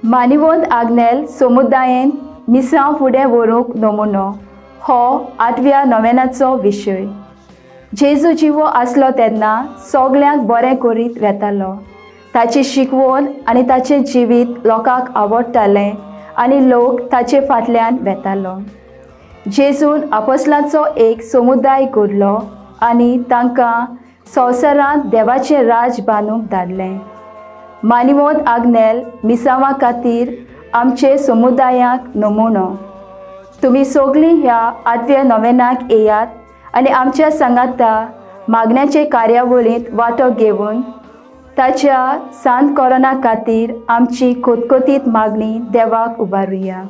मानिवंत आग्नेल समुदायान मिसां फुडें व्हरूंक नमुनो हो 8व्या नोवेनाचो विशय. जेजू जिवो आसलो तेन्ना सगल्यांक बरें करीत वेतालो. ताची शिकवण आनी ताचें जिवीत लोकांक आवडटालें आनी लोक ताचे फाटल्यान वेतालो. जेजून आपोस्तलांचो एक समुदाय घडलो आनी तांकां संवसारांत देवाचें राज बांदूंक धाडलें. मानिवंत आग्नेल मिसावां खातीर आमचे समुदायाक नमुनो. तुमी सगळीं ह्या 8व्या नोवेनाक येयात आनी आमच्या सांगाता मागण्याचे कार्यावळींत वांटो घेवन ताच्या सांत कोरोना खातीर आमची खोतखोतीत मागणी देवाक उबारुया.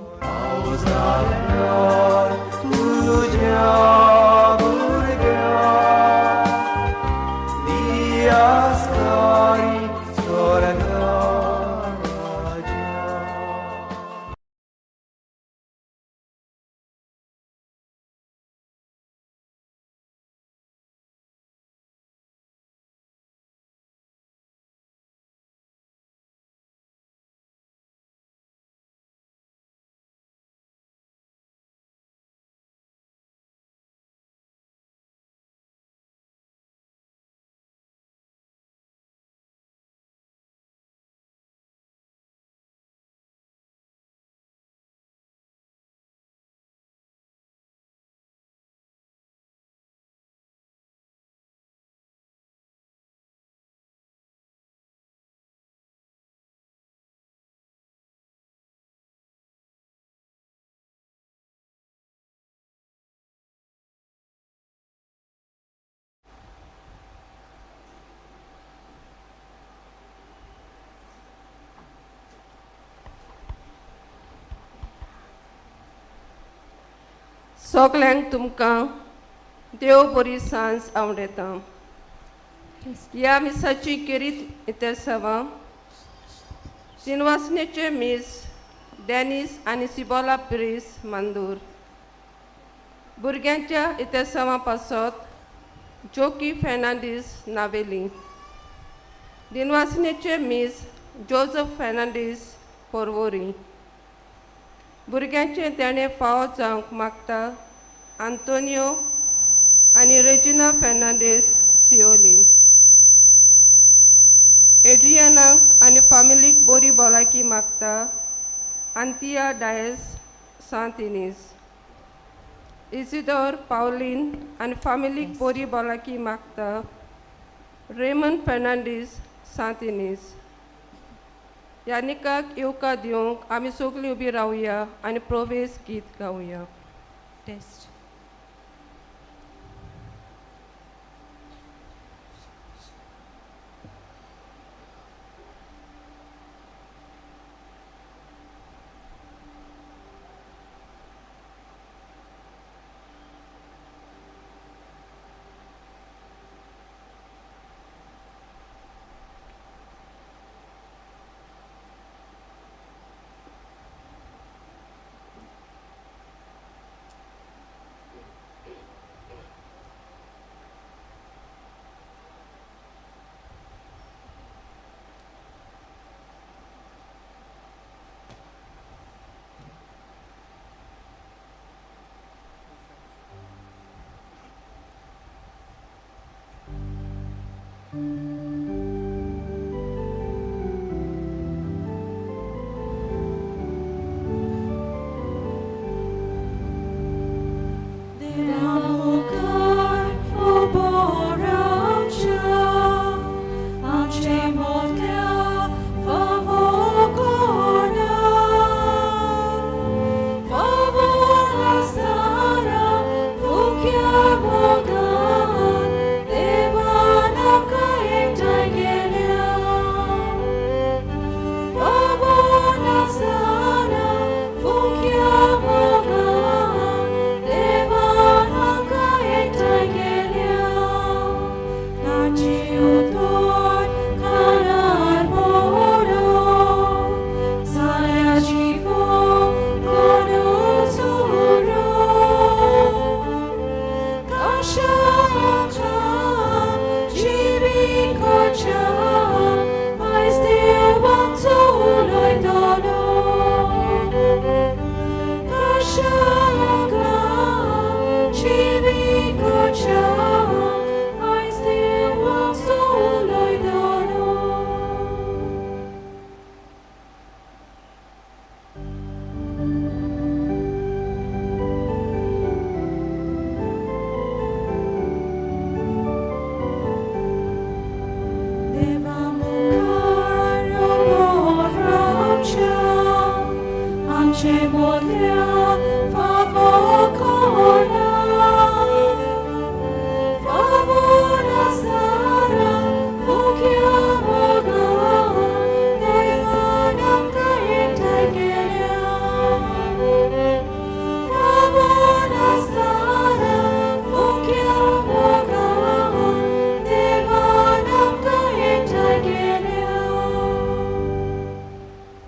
सगल्यांक तुमकां देव बरी सांज आवडेता. ह्या मिसाची किरीत इतेर्सांवां दिनवासनेचे मीस डॅनिस आनी सिबोला प्रिस मांदूर. भुरग्यांच्या इतेर्सांवां पासत जोकी फेर्नांडीस नावेली. दिनवासनेचे मीस जोझफ फेर्नांडीस पोरवोरी. भुरग्यांचे देणे फावो जावंक मागता आंतोनियो आनी रेजिना फेर्नांडीस सियोली. एड्रियानाक आनी फामिलीक बरी भलायकी मागता आंतिया डायस सांत इनीस. इजिदोर पावलीन आनी फामिलीक बरी भलायकी मागता रेमन फेर्नांडीस सांत इनीस. यानिकाक येवकार दिवंक आमी सगळीं उबी रावया आनी प्रवेश गीत गावया. टेस्ट.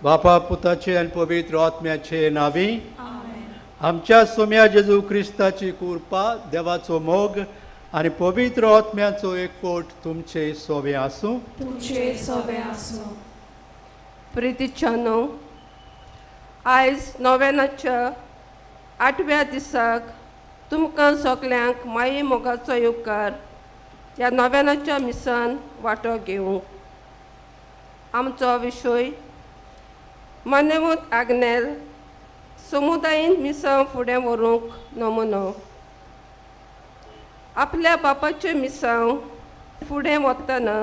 बापा पुताचे आणि पवित्र आत्म्याचे नावी आमच्या सोम्या जेजू क्रिस्ताची कृपा देवाचो मोग आणि पवित्र आत्म्याचो एकवट तुमचे सोवे आसूं प्रितीच्यानो आयज नोवेनाच्या 8व्या दिसाक तुमकां सगल्यांक माये मोगाचो येवकार ह्या नोवेनाच्या मिसान वांटो घेवंक आमचो विशय मान्यवत आग्नेल समुदायीन मिसां फुडें व्हरूंक नमुनो आपल्या बापाचे मिसां फुडें वतना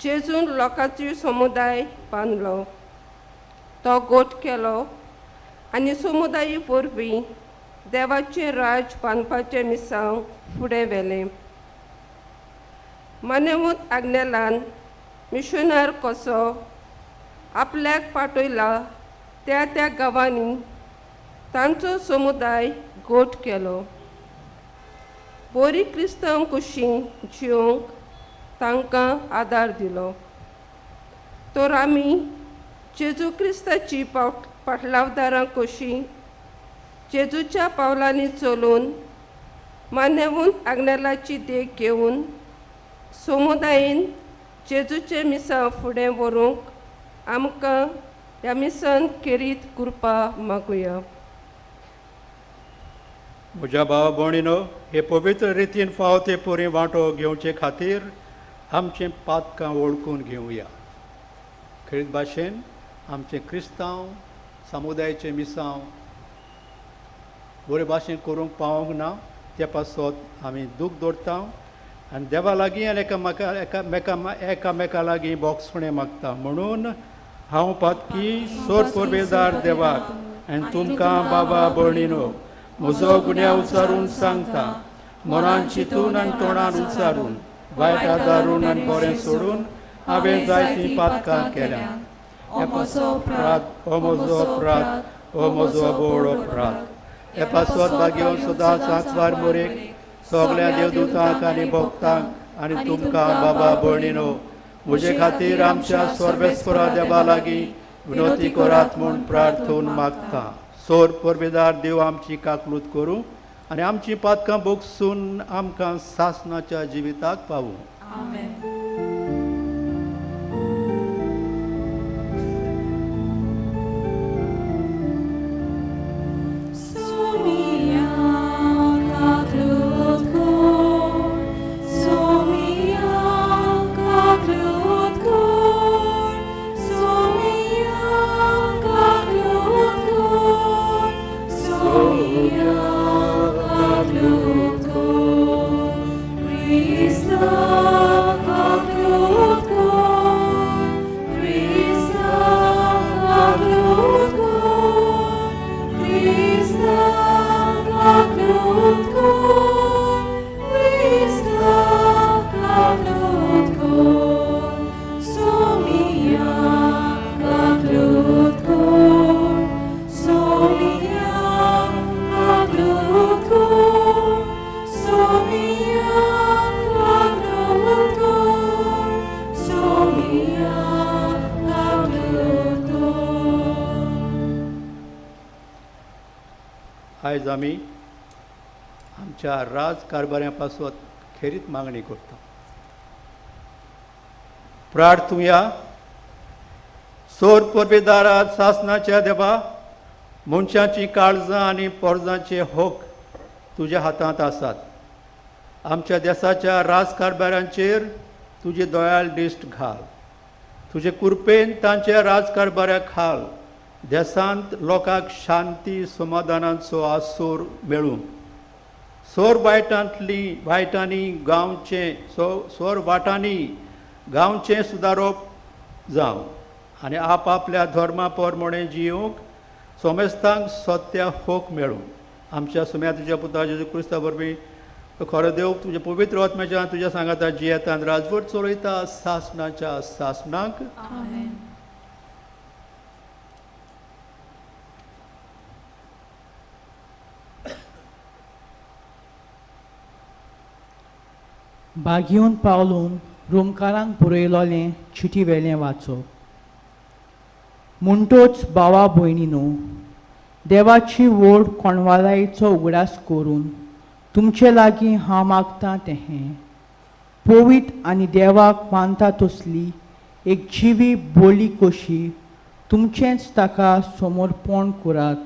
जेजून लोकांचो समुदाय बांदलो तो गोठ केलो आनी समुदायी वरवीं देवाचें राज बांदपाचें मिसां फुडें व्हेलें मान्यवत आग्नेलान मिशनर कसो आपल्याक पाठयला त्या त्या गांवांनी तांचो समुदाय गोठ केलो बरी क्रिस्तांव कशी जिवंक तांकां आदार दिलो तर आमी जेजू क्रिस्ताची पाटलावदारां कशी जेजूच्या पावलांनी चलून मान्यवून आग्नेलाची देख घेवन समुदायीन जेजूचे मिसां फुडें व्हरूंक आमकां ह्या मिसान केरीत कृपा मागुया म्हज्या भावा भयणीनो हे पवित्र रितीन फाव ते पुरी वांटो घेवचे खातीर आमचें पातकां वळखून घेवया खरीत भाशेन आमचे क्रिस्तांव समुदायाचे मिसांव बरे भाशेन करूंक पावोंक ना ते पासत आमी दूख दवरता आनी देवा लागीं आनी एकामेका लागीं बोगसपणें मागता म्हणून हांव पातकी सोर परबेदार देवाक आनी तुमकां बाबा भयणीनो म्हजो गुन्या उचारून सांगता मनान चिंतून आनी तोंडान उचारून वायट आदारून आनी बरें सोडून हांवें जायतीं पातकां केल्या हो म्हजो अपराध हो म्हजो बोड अपराध हे पासत भाग्योन सदांच सांतवार मोरेक सगळ्या देवदूतांक आनी भक्तांक आनी तुमकां बाबा भयणीनो म्हजे खातीर आमच्या सर्वेस्परा देवा लागीं विनोती करात म्हूण प्रार्थून मागता सोर परबेदार देव आमची काकलूत करूं आनी आमची पातकां बोगसून आमकां सासणाच्या जिविताक पावूं आमेन आयज आमी आमच्या राजकारभाऱ्यां पासत खेरीत मागणी करता प्रार्थुया सोर परबेदारा सासणाच्या देवा मनशाची काळजां आनी पोरजांचे होक तुज्या हातांत आसात आमच्या देशाच्या राजकारभाऱ्यांचेर तुजे दोळ्याल दिश्ट घाल तुजे कृपेन तांच्या राजकारभाऱ्याक घाल देशांत लोकांक शांती समाधानाचो आसूर मेळूं सोर वायटांनी गांवचे सोर वाटांनी गांवचें सुदारप जावं आनी आपआपल्या धर्मा प्रमाणे जिवंक सोमेस्तांक सत्या होक मेळून आमच्या सुम्या तुज्या पुता जेजू क्रिस्ता वरवीं तो खरो देव तुझ्या पवित्र आत्म्याच्या तुझ्या सांगाता जियेतान राजवट चलयता सासणाच्या सासणाक. आमेन. बागेवन पावलून रुमकारांक बरयलोलें चिटी वेलें वाचप. म्हणटोच भावा भयणीनो, देवाची व्हड कोणवालायेचो उगडास करून तुमचे लागीं हांव मागतां तें पवित्र आनी देवाक मानता तसली एक जिवी बोली कशी तुमचेंच ताका समर्पण करात.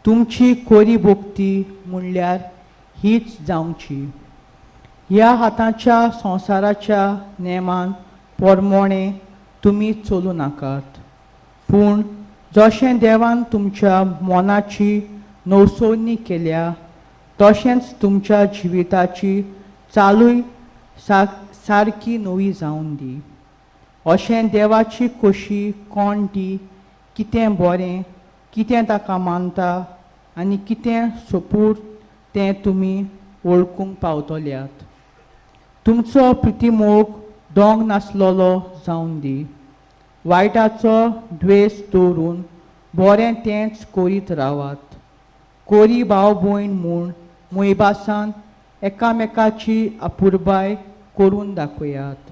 तुमची कोरी भक्ती म्हणल्यार हीच जावची. ह्या हाताच्या संवसाराच्या नेमान पोरमोणे तुमी चलू नाकात, पूण जशें देवान तुमच्या मनाची नवसोडणी केल्या तशेंच तुमच्या जिविताची चालूय सारकी नवी जावन दी. अशें देवाची कशी कोण ती कितें बरें, कितें ताका मानता आनी कितें सोपूर तें तुमी वळखूंक पावतल्यात. तुमचो प्रितीमोग दोंग नासलोलो जावन दी. वायटाचो द्वेस दवरून बरें तेंच करीत रावात. कोरी भाव भयण म्हूण मोयबासान एकामेकाची आपुरबाय करून दाखयात.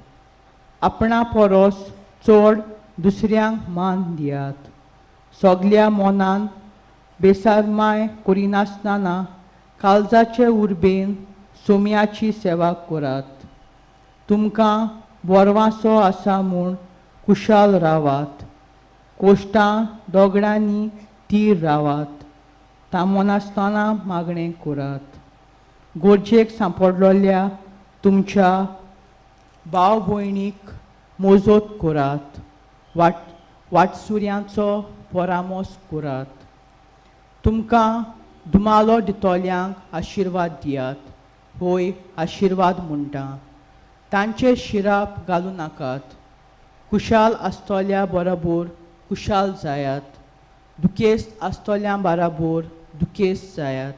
आपणा परस चड दुसऱ्यांक मान दियात. सगल्या मनान बेसारमाय करिनासतना काळजाचे उर्बेन सोम्याची सेवा करात. तुमकां बोरवांसो आसा म्हूण कुशाल रावात. कोश्टां दोगडांनी तीर रावात. तामनासतना मागणें करात. गरजेक सांपडलोल्या तुमच्या भाव भयणीक मोजत करात. वाटसुऱ्यांचो परामोस करात. तुमकां दुमालो दितोल्यांक आशिर्वाद दियात. होय, आशिर्वाद म्हणटा. तांचे शिराप घालूं नाकात. कुशाल आसतोल्या बरोबर कुशाल जायात. दुखेस्त आसतोल्यां बरोबर दुखेस्त जायात.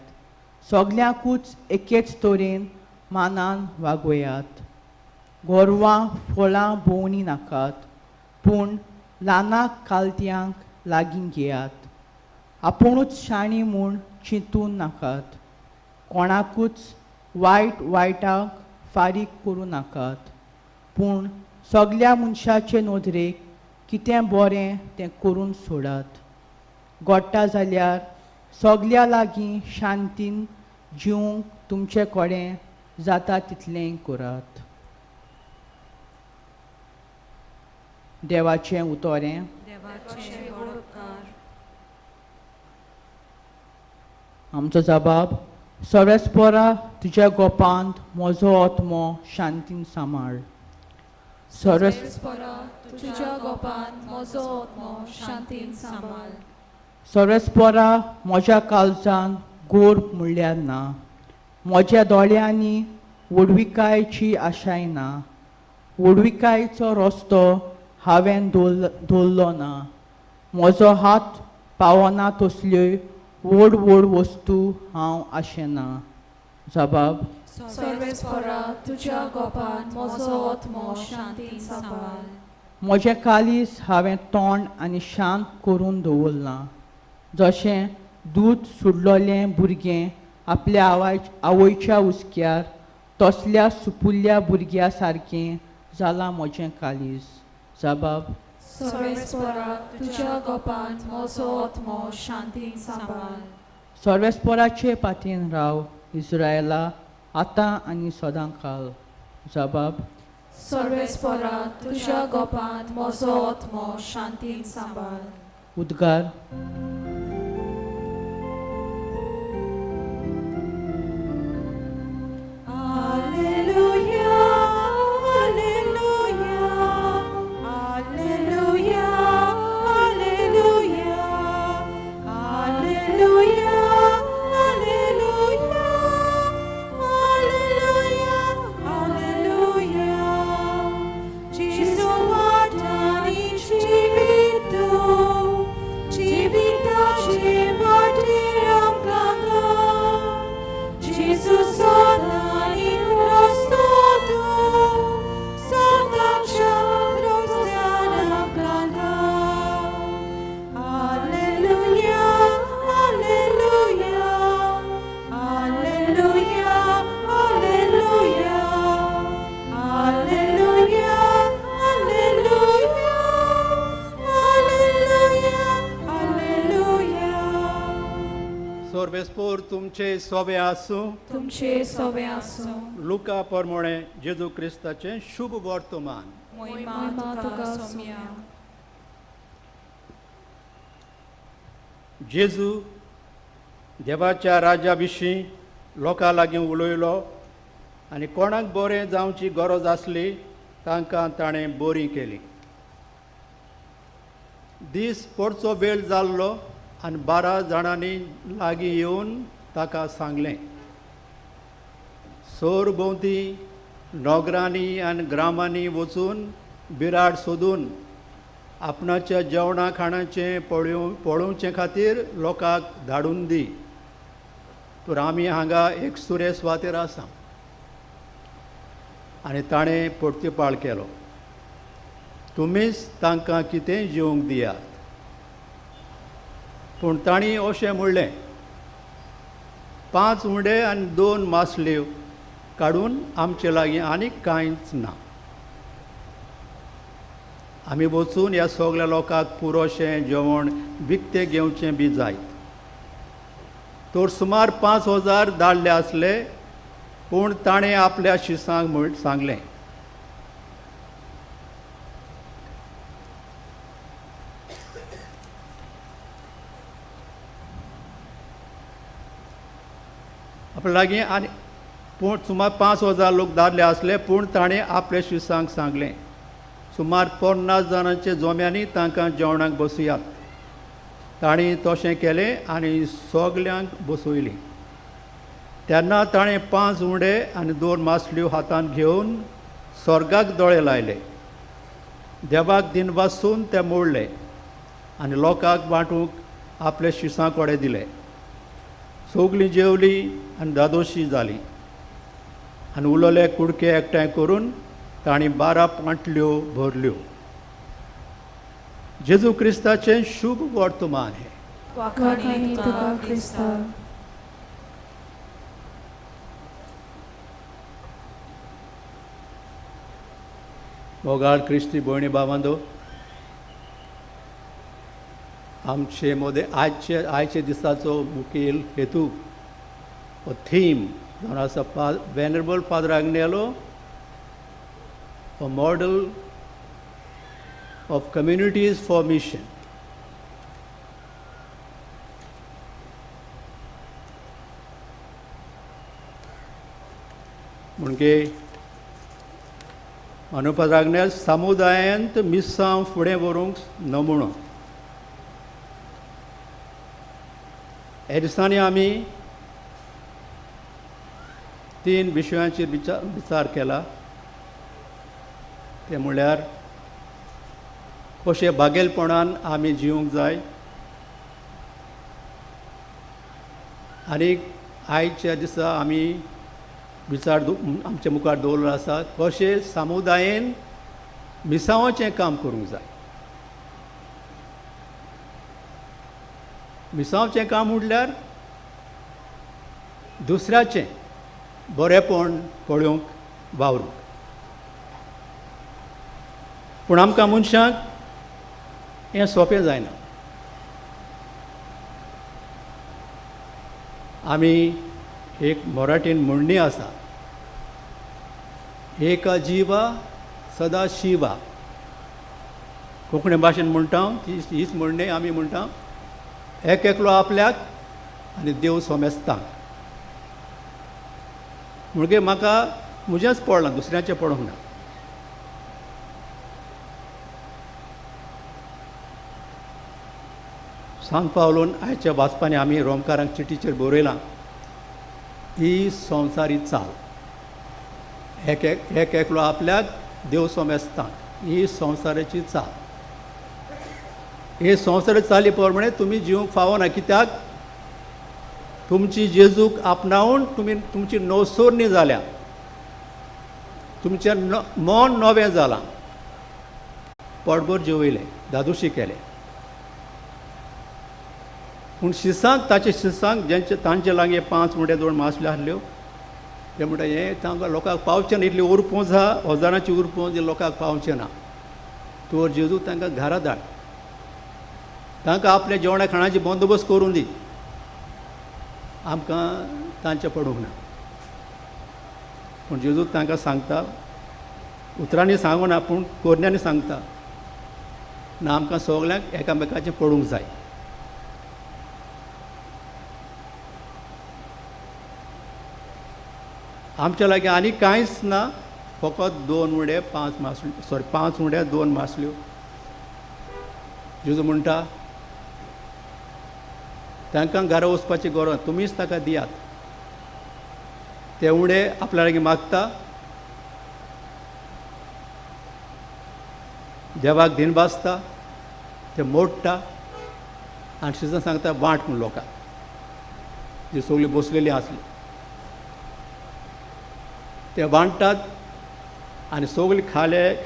सगल्यांकूच एकेच तरेन मानान वागोयात. गोरवां फळां भोंवणी नाकात, पूण ल्हानाक कालत्यांक लागीं घेयात. आपुणूच शाणी म्हूण चिंतून नाकात. कोणाकूच वायटाक फारीक करूं नाकात, पूण सगल्या मनशाचे नदरेक कितें बरें तें करून सोडात. घडटा जाल्यार सगल्या लागीं शांतीन जिवंक तुमचे कडेन जाता तितलें करात. देवाचें उतोरें. देवाचे वळखकार. आमचो जबाब. सर्वेस्परा तुज्या गोपांत म्हजो आत्मो शांतीन सांबाळ. सर्वेस्परा तुज्या गोपांत म्हजो आत्मो शांतीन सांबाळ. सर्वेस्परा म्हज्या काळजान गोर म्हणल्यार ना. म्हज्या दोळ्यांनी वडविकायेची आशाय ना. वडविकायेचो रस्तो हांवें दवरलो ना. म्हजो हात पावना तसल्योय व्हड व्हड वस्तू हांव आशेना. जबाब. सर्वेस्परा तुज्या गोपांत म्हजो आत्मो शांतीन सांबाळ. म्हजें कालीस हांवें तोंड आनी शांत करून दवरलां. जशें दूद सुडलोलें भुरगें आपल्या आवयच्या उस्क्यार, तसल्या सुपुल्ल्या भुरग्या सारकें जालां म्हजें कालीस. जबाब. सर्वेस्परा तुज्या गोपांत म्हजो आत्मो शांतीन सांबाळ. सर्वेस्पराचे पातेन राव इस्रायला, आतां आनी सदां काल. जबाब. सर्वेस्परा तुज्या गोपांत म्हजो आत्मो शांतीन सांबाळ. उद्गार. Jesus, सोवेस्पोर तुमचे सोवे आसूं. तुमचे सोवे आसूं. लुका प्रमाणे जेजू क्रिस्ताचें शुभ वर्तमान. मोहिमा तुका सोम्या. जेजू देवाच्या राज्या विशीं लोकां लागीं उलयलो आनी कोणाक बरें जावची गरज आसली तांकां ताणें बरी केली. दीस परचो वेळ जाल्लो आनी 12 जाणांनी लागीं येवन ताका सांगलें, सोर भोंवती नोगरांनी आनी ग्रामांनी वचून बिराड सोदून आपणाच्या जेवणा खाणाचें पळोवचे खातीर लोकांक धाडून दी. तर आमी हांगा एक सुरे सुवातेर आसा. आनी ताणें परतीपाळ केलो, तुमीच तांकां कितें जेवंक दियात. पूण तांणी अशें म्हणलें, 5 उंडे आनी 2 मासल्यो काडून आमचे लागीं आनीक कांयच ना. आमी वचून ह्या सगळ्या लोकांक पुरोशें जेवण विकतें घेवचें बी जायत. तर सुमार 5,000 धाडले आसले. पूण ताणें आपल्या शिसांक सांगलें, आपल्या लागीं आनी पूण सुमार 5,000 लोक धाडले आसले. पूण ताणें आपल्या शिसांक सांगलें, सुमार 50 जाणांचे जोम्यांनी तांकां जेवणाक बसयात. ताणीं तशें केलें आनी सगल्यांक बसयलीं. तेन्ना ताणें 5 उंडे आनी 2 मासल्यो हातांत घेवन स्वर्गाक दोळे लायले, देवाक दिनवासून ते मोडले आनी लोकांक वांटूंक आपल्या शिसां कडेन दिले. सगलीं जेवलीं आनी दादोशी जालीं. आनी उरलेले कुडके एकठांय करून तांणी 12 पांटल्यो भरल्यो. जेजू क्रिस्ताचें शुभ वर्तमान हे. वाखाणी तुका क्रिस्ता. मोगाळ क्रिस्ती भयणी भावांदो, आमचे मोदे आयचे दिसाचो मुखेल हेतू थीम जावन आसा venerable father Agnelo, a model of communities for mission. म्हणजे अनुपाद आग्नेल समुदायांत मिसांव फुडें व्हरूंक नमुनो. ह्या दिसांनी आमी 3 विशयांचेर विचार केला. ते म्हळ्यार कशें बागेलपणान आमी जिवंक जाय, आनीक आयच्या दिसा आमी विचार आमचे मुखार दवरलो आसा, कशें समुदायान मिसांवाचें काम करूंक जाय. मिसांवाचें काम म्हटल्यार दुसऱ्याचें बरेंपण पळोवंक वावरूंक. पूण आमकां मनशांक हें सोंपें जायना. आमी एक मराठीन म्हणणी आसा, एका जिवा सदा शिवा. कोंकणी भाशेन म्हणटा हीच म्हणणी आमी म्हणटा, एक एकलो आपल्याक आनी देव सोमेस्तांक. म्हणजे म्हाका म्हजेंच पडलां, दुसऱ्याचें पडोंक ना. सांग पावलोन आयच्या वाचपांनी आमी रोमकारांक चिटीचेर बरयलां, ही संवसारी चाल. एक एकलो आपल्याक देव सोमेस्तांक, ही संवसाराची चाल. हे संवसाराची चाली प्रमाणे तुमी जिवंक फावना. कित्याक तुमची जेजूक आपणावून तुमची नवसोरणी जाल्या, तुमचें मन नवें जालां, पोटभर जेवयलें, दादोशी केलें. पूण शिसांक ताचे शिसांक तांचे लागीं 5 उंडे 2 मासल्यो आसल्यो, ते म्हणटा हें तांकां लोकांक पावचें ना, इतली उरपूं हजारांची उरपूं जी लोकांक पावचें ना. तूं जेजू तांकां घरा धाड, तांकां आपल्या जेवणा खाणाची बंदोबस्त करून दी. आमकां तांचे पडूंक ना. पूण जेजू तांकां सांगता, उतरांनी सांगूना पूण कोरण्यांनी सांगता, ना आमकां सगल्यांक एकामेकाचें पडूंक जाय. आमच्या लागीं आनी कांयच ना, फकत 2 उंडे 5 मासल्यो, 5 उंडे 2 मासल्यो. जेजू म्हणटा तांकां घरा वचपाची गरज, तुमीच ताका दियात. ते उंडे आपल्या लागीं मागता, देवाक दिनबासता, ते मोडटा आनी शिजन सांगता वांट म्हूण लोकांक, जी सगळीं बसलेलीं आसलीं. ते वांटतात आनी सगळीं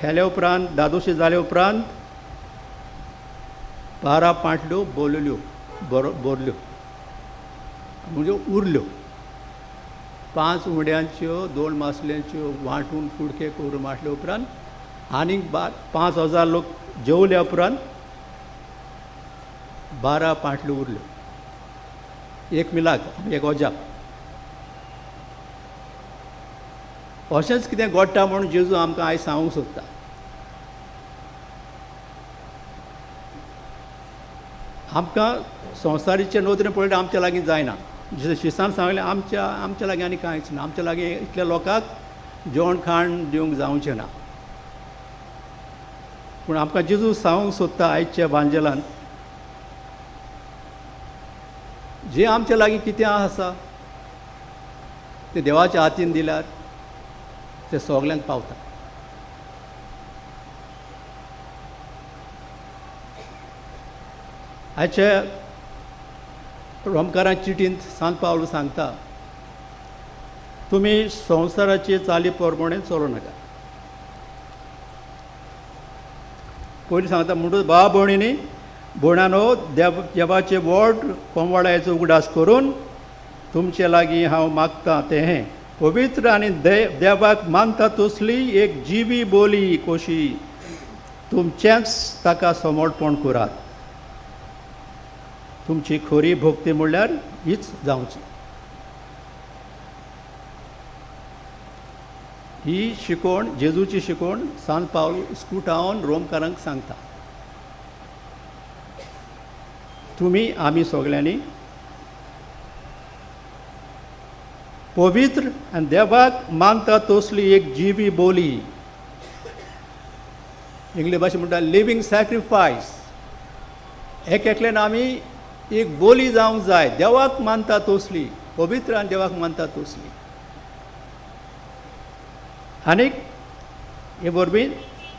खेले उपरांत, दादोशी जाले उपरांत 12 पांटल्यो भरल्यो म्हणजे उरल्यो. 5 उंड्यांच्यो 2 मासल्यांच्यो वांटून कुडके करून माटले उपरांत आनीक 5,000 लोक जेवल्या उपरांत 12 पांटल्यो उरल्यो. एक मिलाक, एक ओजाप. अशेंच कितें घडटा म्हणून जेजू आमकां आयज सांगूंक सोदता. आमकां संवसारीचे नदरेन पळयलें आमच्या लागीं जायना. जशें शिसान सांगलें, आमच्या लागीं आनी कांयच ना. आमच्या लागीं इतल्या लोकांक जेवण खाण दिवंक जावचें ना. पूण आमकां जेजू सांगूंक सोदता आयच्या बांजेलांत, जें आमच्या लागीं कितें आसा तें देवाच्या हातीन दिल्यार तें सगल्यांक पावता. आयच्या रोमकारांच्या चिटींत सांत पावल सांगता, तुमी संवसाराचे चाली प्रमाणे चलोवं नाका. पयलीं सांगता म्हणटूच भावा भयणींनी, भयणानो, देवाचे व्हड कोंबवाड्याचो उगडास करून तुमचे लागीं हांव मागतां तें पवित्र आनी देवाक मानता तसली एक जिवी बोली कशी तुमचेंच ताका समर्पण करात. तुमची खरी भक्ती म्हणल्यार हीच जावची. ही शिकवण, जेजूची शिकवण सांत पावल स्कुटावन रोमकारांक सांगता. तुमी आमी सगल्यांनी पवित्र आनी देवाक मानता तसली एक जिवी बोली, इंग्लीश भाशेंत म्हणटा लिव्हिंग सॅक्रिफायस, एकल्यान आमी एक बोली जावंक जाय. देवाक मानता तसली, पवित्र आनी देवाक मानता तसली. आनीक हे वरवीं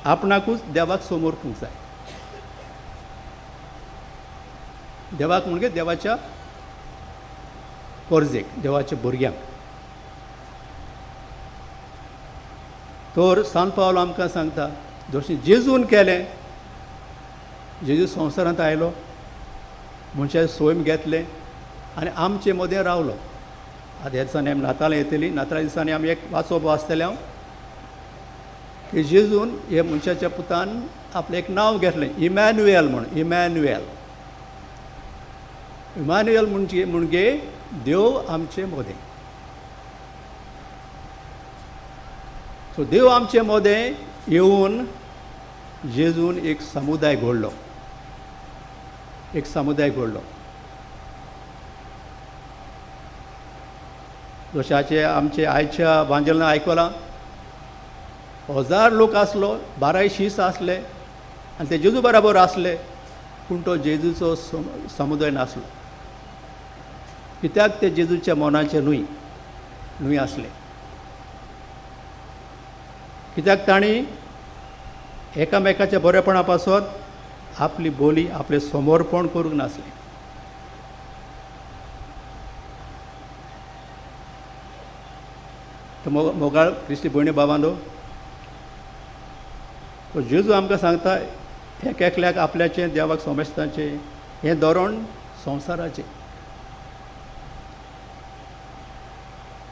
आपणाकूच देवाक समर्पूंक जाय. देवाक म्हणजे देवाच्या परजेक, देवाच्या भुरग्यांक. तर सांत पावल आमकां सांगता, जशें जेजून केलें, जेजू संवसारांत आयलो, मनशाचें सोयम घेतलें आनी आमचे मदें रावलो. आतां ह्या दिसांनी आमी नातालां येतलीं, नाताळा दिसांनी आमी एक वाचप वाचतले हांव, की जेजून हे मनशाच्या पुतान आपलें एक नांव घेतलें, इमॅन्युएल म्हूण. इमॅन्युएल म्हणजे देव आमचे मदें. सो देव आमचे मदें येवन जेजून एक समुदाय घडलो. जशाचे आमचे आयच्या बांजेलां आयकलां, 1000 लोक आसलो, 12 शीस आसले आनी ते जेजू बराबर आसले, पूण तो जेजूचो समुदाय नासलो. कित्याक ते जेजूच्या मनाचे न्हय आसले. कित्याक तांणी एकामेकाच्या बरेपणा पासत आपली बोली, आपलें समर्पण करूंक नासलें. मोगाळ क्रिस्ती भयणी बाबांनो, जेजू आमकां सांगता एकल्याक आपल्याचें देवाक समजताचें हें धोरण संवसाराचें.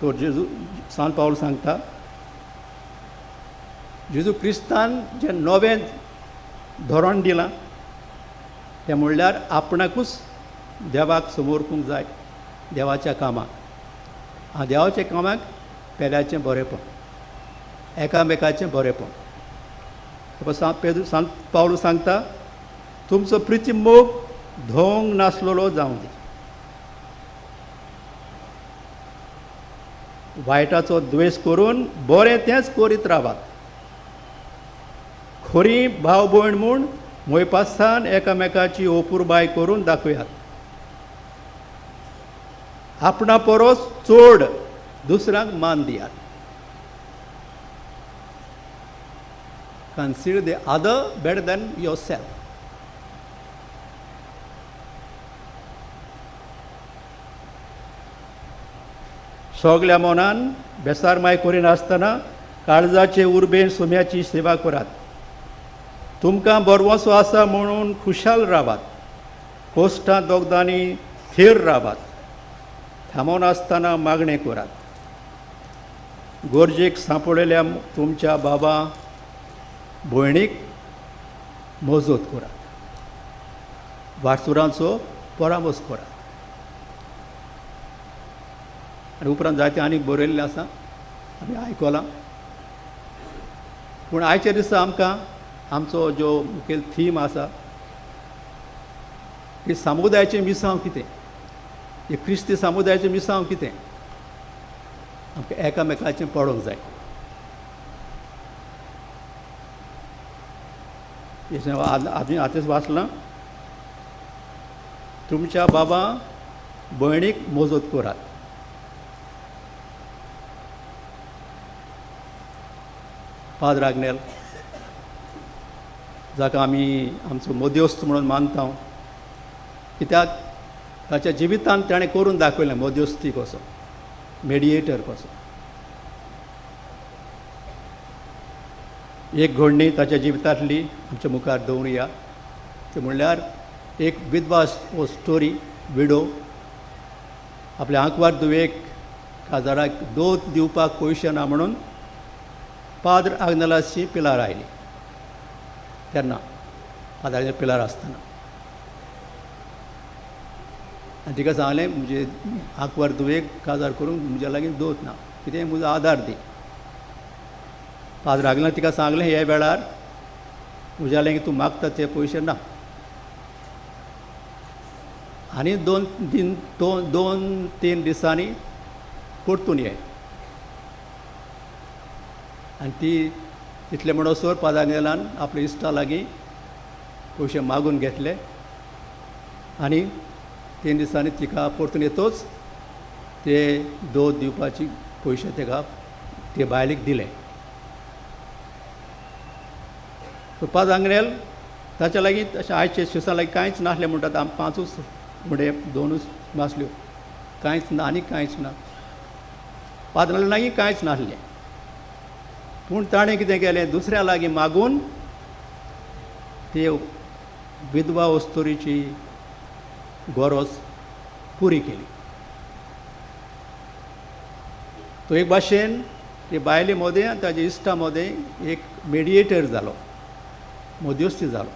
तो जेजू सांत पावल सांगता, जेजू क्रिस्तान जें नवें धोरण दिलां तें म्हणल्यार आपणाकूच देवाक समर्पूंक जाय देवाच्या कामाक देवाच्या कामाक पेल्याचें बरेंपण एकामेकाचें बरेंपण सांत पावल सांगता तुमचो प्रिती मोग धोंग नासलेलो जावं दी वायटाचो द्वेश करून बरें तेंच करीत रावात खरी भाव भयण म्हूण मोयपासान एकामेकाची ओपुरबाय करून दाखयात आपणा परस चड दुसऱ्यांक मान दियात consider the other better than your self सगल्या मनान बेसारमाय करिनासतना काळजाचे उर्बेन सुम्याची सेवा करात तुमकां बरवंसो आसा म्हणून खुशाल रावात कोश्टां दोगदांनी थीर रावात थांबोवन आसतना मागणें करात गरजेक सांपडलेल्या तुमच्या बाबा भयणीक मजत करात वाटसुरांचो परामर्श करात आनी उपरांत जायते आनीक बरयल्लें आसा आमी आयकलां पूण आयच्या दिसा आमकां आमचो जो मुखेल थीम आसा की समुदायाचें मिसांव कितें हे क्रिस्ती समुदायाचें मिसांव कितें आमकां एकामेकाचें पडोवंक जाय आमी आतांच वाचलां तुमच्या बाबा भयणीक मजत करात फादर आग्नेल जाका आमी आमचो मध्यस्थ म्हणून मानता कित्याक ताच्या जिवितांत ताणें करून दाखयलें मध्यस्थी कसो मेडिएटर कसो एक घडणी ताच्या जिवितांतली आमच्या मुखार दवरुया ते म्हणल्यार एक विधवा स्टोरी विडो आपल्या आंकवार दुवेक काजाराक दोत दिवपाक पयशे ना म्हणून फादर आग्नेलाची पिलार आयली तेन्ना फादर पिलार आसतना आनी तिका सांगलें म्हणजे आंकवार तुवेक काजार करूंक म्हज्या लागीं दोत ना कितें म्हजो आदार दी फादर आग्नेलान तिका सांगलें हे वेळार म्हज्या लागीं तूं मागता ते पयशे ना आनी दोन तीन दिसांनी परतून ये आनी ती तितले म्हणसर फादर आग्नेलान आपल्या इश्टा लागीं पयशे मागून घेतले आनी 3 दिसांनी तिका परतून येतोच ते दोत दिवपाची पयशे तेका ते बायलेक दिले सो फादर आग्नेल ताच्या लागीं तशें आयचे शिसा लागीं कांयच नासलें म्हणटात आमी 5 फुडें 2 नासल्यो कांयच ना आनी कांयच ना फादर लागीं कांयच नासलें पूण ताणें कितें केलें दुसऱ्या लागीं मागून ते विधवा वस्तुरीची गरज पुरी केली तो एक भाशेन ते बायले मदें आनी ताच्या इश्टा मदें एक मेडिएटर जालो मध्यस्थी जालो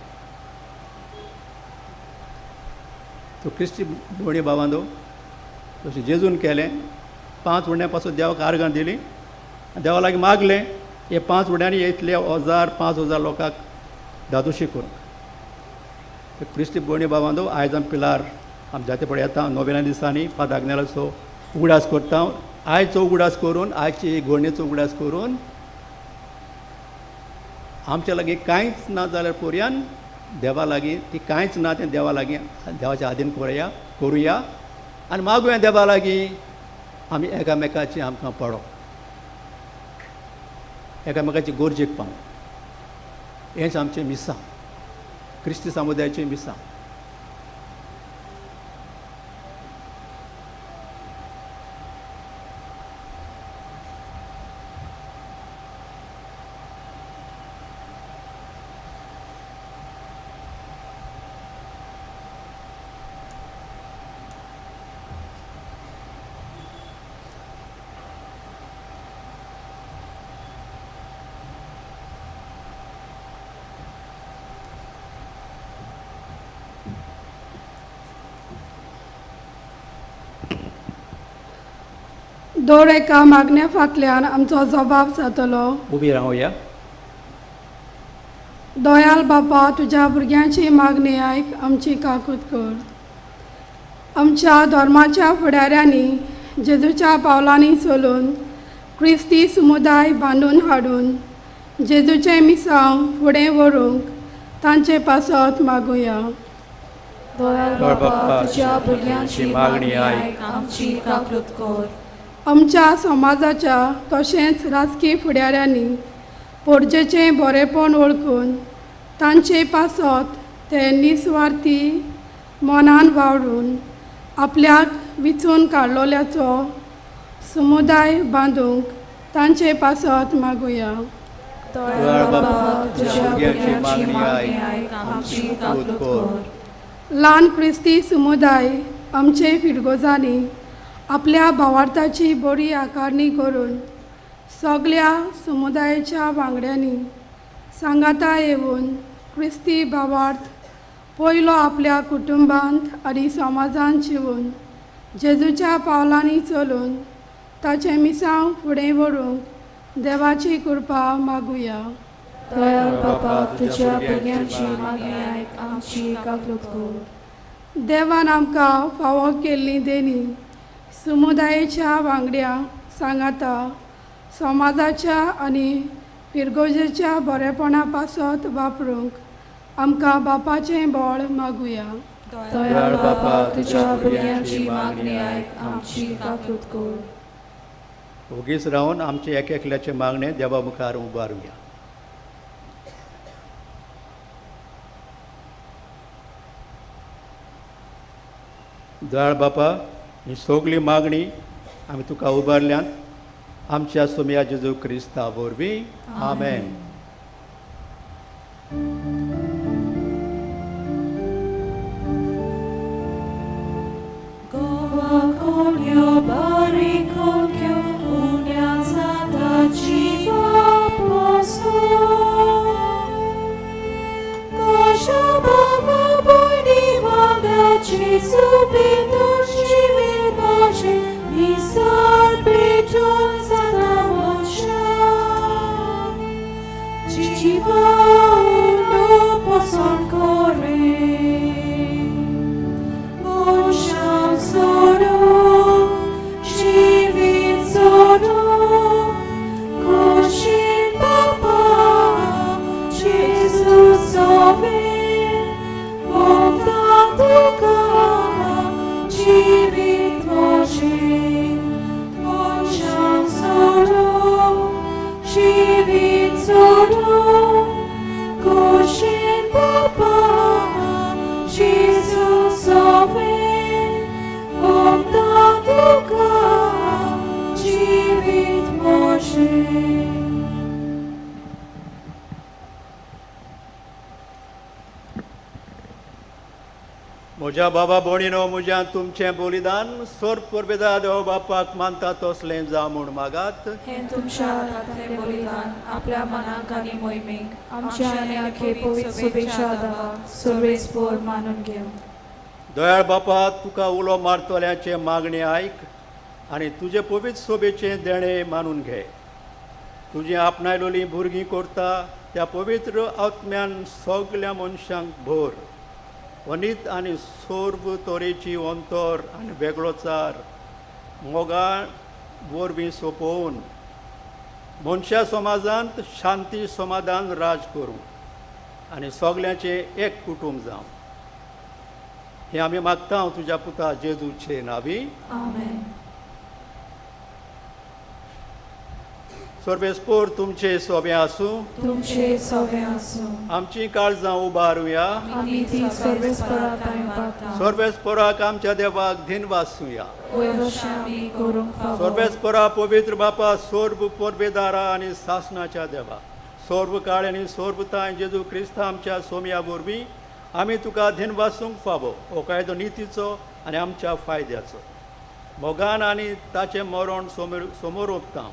तो क्रिस्ती भोणी भावांदो तशें जेजून केलें 5 उड्यां पासून देवाक आर्गां दिलीं देवा लागीं मागलें हे 5 उड्यांनी इतले 5,000 लोकांक दादोशी करूंक क्रिस्ती भोणी भावांदो आयज आमी पिलार आमी जाते पळय येता नोवेना दिसांनी फादर आग्नेलाचो उगडास करता आयचो उगडास करून आयची घोडणेचो उगडास करून आमच्या लागीं कांयच ना जाल्यार पर्यान देवा लागीं ती कांयच ना तें देवा लागीं देवाच्या आदीन करुया आनी मागुया देवा लागीं आमी एकामेकाची आमकां पडो एकामेकाची गरजेक पावूं हेंच आमचें मिसां क्रिस्ती समुदायाचें मिसां दर एका मागण्या फाटल्यान आमचो जबाब जातलो. उबी रावया. दयाल बापा, तुज्या भुरग्यांची मागणी आयक, आमची काकूत कर. आमच्या धर्माच्या फुडाऱ्यांनी जेजूच्या पावलांनी चलून क्रिस्ती समुदाय बांदून हाडून जेजूचें मिसांव फुडें व्हरूंक तांचे पासत मागुया. दयाल बापा, तुज्या भुरग्यांची मागणी आयक, आमची काकूत कर. आमच्या समाजाच्या तशेंच राजकीय फुडाऱ्यांनी पोरजेचें बरेपण वळखून तांचे पासत ते निस्वार्थी मनान वावरून आपल्याक विचून काडलोल्याचो समुदाय बांदूंक तांचे पासत मागुया. दयाल बापा, तुज्या भुरग्यांची मागणी आयक, आमची काकूत कर. ल्हान क्रिस्ती समुदाय आमचे फिरगोजांनी आपल्या भावार्थाची बरी आकारणी करून सगळ्या समुदायाच्या वांगड्यांनी सांगाता येवन क्रिस्ती भावार्थ पयलो आपल्या कुटुंबांत आनी समाजांत जिवन जेजूच्या पावलांनी चलून ताचें मिसांव फुडें व्हरूंक देवाची कृपा मागुया. दयाल बापा, तुज्या भुरग्यांची मागणी आयक, आमची काकूत कर. देवान आमकां फावो केल्ली देणी समुदायाच्या वांगड्यांक सांगाता समाजाच्या आनी फिरगोजेच्या बरेपणा पासत वापरूंक आमकां बापाचें बळ मागुया. दयाल बापा, तुज्या भुरग्यांची मागणी आयक, आमची काकूत कर. ओगीच रावन आमचे एक एकल्याचे मागणे देवा मुखार उबारुया. दयाळ बापा, ही सगळी मागणी आमी तुका उबारल्यान आमच्या सोम्या जेजू क्रिस्ता वरवीं. आमेन. म्हज्या बाबा भोणीनो, म्हज्या तुमचें बलिदान सोर परबेदा देव बापाक मानता तसलें जावं म्हूण मागात. हे तुमच्या हातांतलें बलिदान आपल्या मनाक आनी मोहिमेक आमच्या आनी आख्खे पवित्र सभेच्या दावा सर्वेस्पोर मानून घेव. दयाळ बापा, तुका उलो मारतल्याचे मागणी आयक आनी तुजे पवित्र सभेचें देणें मानून घे. तुजी आपणायलोली भुरगीं करता त्या पवित्र आत्म्यान सगल्या मनशांक भर. वनीत आनी सर्व तरेची अंतर आनी वेगळोचार मोगाळ वरवीं सोंपोवन मनशा समाजांत शांती समाधान राज करूं आनी सगल्यांचें एक कुटुंब जावं. हें आमी मागता तुज्या पुता जेजूचे नांवी. आमेन. सर्वेस्पोर तुमचे सोबे आसूं. तुमचे सवे आसूं. आमची काळजां उबारुया. आमी ती सर्वेस्पराक पावता. सर्वेस्पोराक आमच्या देवाक धीन वासूया. वयवशें आमी करूंक फावो. सर्वेस्परा पवित्र बापा, सर्व परबेदारा आनी सासणाच्या देवा, सर्व काळ आनी सर्वताय जेजू क्रिस्ता आमच्या सोम्या वरवीं आमी तुका धीन वासूंक फावो. हो कायदो नितीचो आनी आमच्या फायद्याचो. मोगान आनी ताचें मरण समोर ओपता.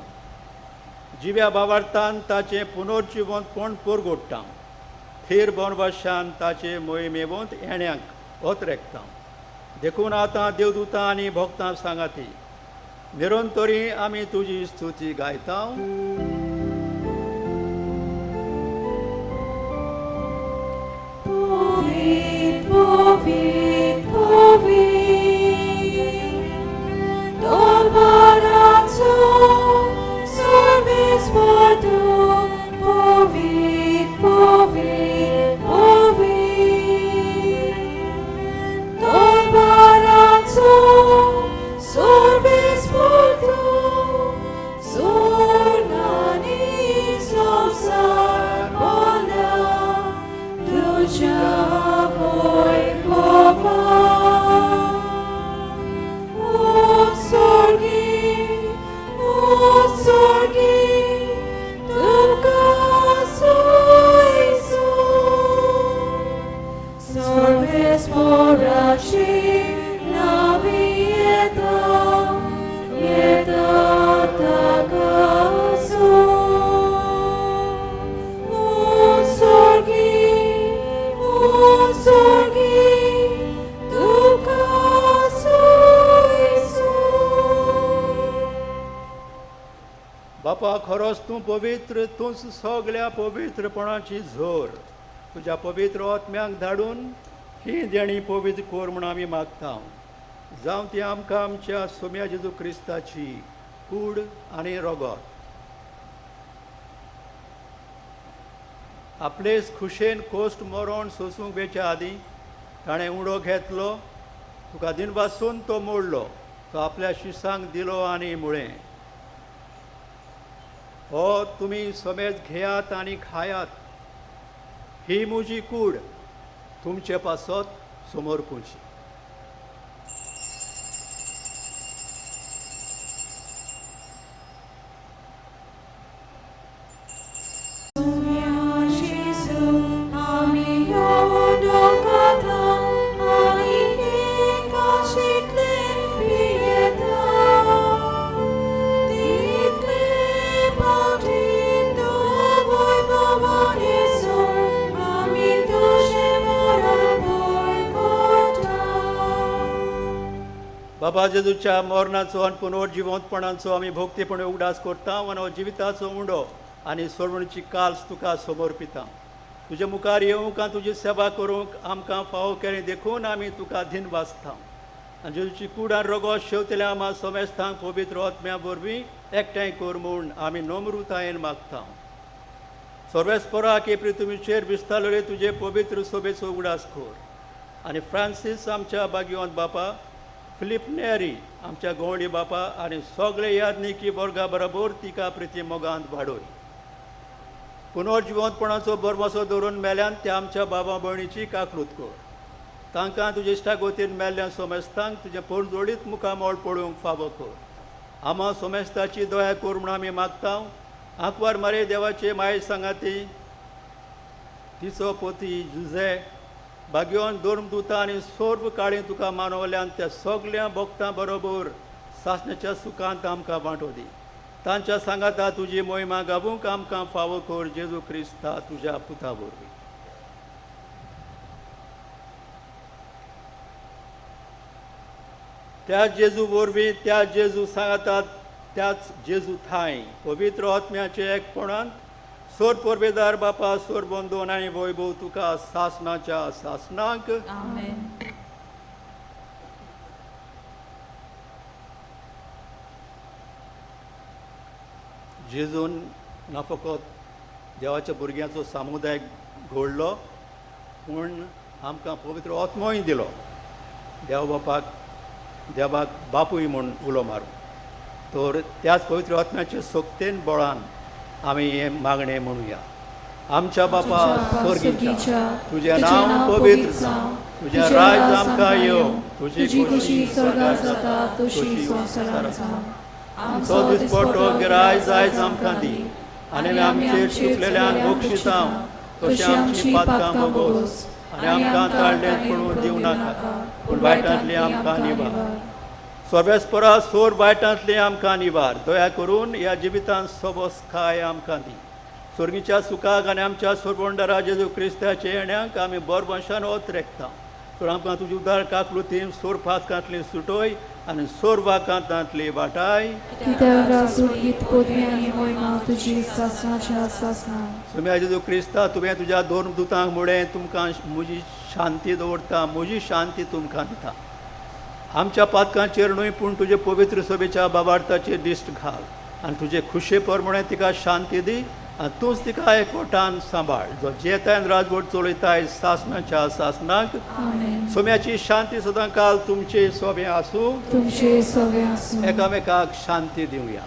जिव्या भावार्थान ताचें पुनर्जिवंतपण परगोडटा. थीर बनवाशान ताचे मोहिमेवंत येण्याक ओत रेखता. देखून आतां देवदूतां आनी भक्तां सांगाती निरंतरी आमी तुजी स्तुती गायता. Povit, povit, povit, dolbaraco, servis portu, povit, povit, povit, dolbaraco, servis portu, Konkani sosar bola. Voi pova, sorgi, duka soisu, sorves moraci, navieta, yeta tagasu, sorgi, duka soisu. बापा खरोच तूं पवित्र, तूंच सगळ्या पवित्रपणाची झोर. तुज्या पवित्र आत्म्याक धाडून ही देणी पवित्र कोर म्हूण आमी मागता. जावं ती आमकां आमच्या सोम्या जेजू क्रिस्ताची कूड आनी रगत. आपलेच खुशेन कोस्ट मरण सोसूंक वेच्या आदीं ताणें उडो घेतलो, तुका दिनवासून तो मोडलो, तो आपल्या शिसांक दिलो आनी म्हळें, हो तुमी समेज घेयात आनी खायात, ही म्हजी कूड तुमचे पासत समोर पुंची. बाबा जेजूच्या मरणाचो आनी पुनर्जिवंतपणाचो आमी भोगतेपणे उगडास करता आनी हो जिविताचो उंडो आनी सोडवणीची काल्स तुका समर्पिता. तुजे मुखार येवंक आनी तुजी सेवा करूंक आमकां फावो केलें देखून आमी तुका दिन वाचता. आनी जेजूची कूड आनी रगत शेवतल्या आम्हा समेस्तांक पवित्र आत्म्या वरवीं एकठांय कर म्हूण आमी नम्रतायेन मागता. सर्वेस्पराक हे पृथ्वीचेर विस्तारलेले तुजे पवित्र सोबेचो उगडास कर. आनी फ्रांसीस आमच्या भाग्यवंत बापा, फिलिप नेरी आमच्या गवळी बापा आनी सगळे यादनिकी वर्गा बरोबर तिका प्रिती मोगांत वाडोय. पुनर्जिवंतपणाचो बरमसो दवरून मेल्यान त्या आमच्या बाबा भयणीची काकलूत कर. तांकां तुजे इश्टागोतीन मेल्ल्या सोमेस्तांक तुजे पोरजोडीत मुखामोळ पळोवंक फावो कर. आम्हा सोमेस्ताची दया कर म्हूण आमी मागता. आंकवार मारे देवाचे माये सांगाती, तिचो पोती जुजे, भाग्यवान धर्मदूता आनी सर्व काळी तुका मानवल्यान त्या सगळ्या भक्तां बरोबर सासण्याच्या सुखांत आमकां वांटो दी. तांच्या सांगाता तुजी मोहिमा गावूंक आमकां फावो कर जेजू क्रिस्ता तुज्या पुता वरवीं. त्या जेजू वरवीं, त्या जेजू सांगातात त्याच जेजू थाय पवित्र आत्म्याचे एकपणांत सोर परबेदार बापा, सोर बंधून आनी वैभव तुका सासनाच्या सासनाक. आमेन. जेजून ना फकत देवाच्या भुरग्यांचो समुदाय घडलो, पूण आमकां पवित्र आत्मोय दिलो. देवाक बापूय म्हूण उलो मारूं. तर त्याच पवित्र आत्म्याचे सोक्तेन बळान आमी हे मागणें म्हणुया. आमच्या बापा स्वर्गीच्या, तुजें नांव पवित्र जावं, तुजें राज आमकां येवं, तुजी खुशी स्वर्गांत जाता तशी संवसारांत जावं. आमचो दिसपट्टो गिरायज आयज आमकां दी, आनी आमचेर चुकलेल्यांक बक्षिसांव, तशें आमची पातकां बोगोस, आनी आमकां ताळ्ळें पडूं दिवं नाका, पूण वायटांतली आमकां निवार. सर्वेस्परा सोर वायटांतली आमकां निवार. दया करून ह्या जिवितांत सबस खाय आमकां दी. स्वर्गीच्या सुखाक आनी आमच्या सोरवंडरा जेजू क्रिस्ताच्या येण्याक आमी बरवंशान वत रेखता. तर आमकां तुजी उदार काकलुतीन सोरपातकांतली सुटोय आनी सोरवाकांतांतली वाटाय. कित्याक रासूल गीत पोरवी आनी मोहिमा तुजी सासणाच्या सासना. सुम्या जेजू क्रिस्ता तुवें तुज्या दोन दुतांक मुडें तुमकां म्हजी शांती दवरता, म्हजी शांती तुमकां दिता. आमच्या पातकांचेर न्हय पूण तुजे पवित्र सभेच्या बाबार्थाचेर दिश्ट घाल आनी तुजे खुशे प्रमाणे तिका शांती दी आनी तूंच तिका एकवटान सांबाळ. जो जेतायन राजवट चलयताय सासणाच्या सासनाक. सोम्याची शांती सदां काल तुमचे सोबे आसूं. तुमचे सवे आसूं. एकामेकाक शांती दिवया.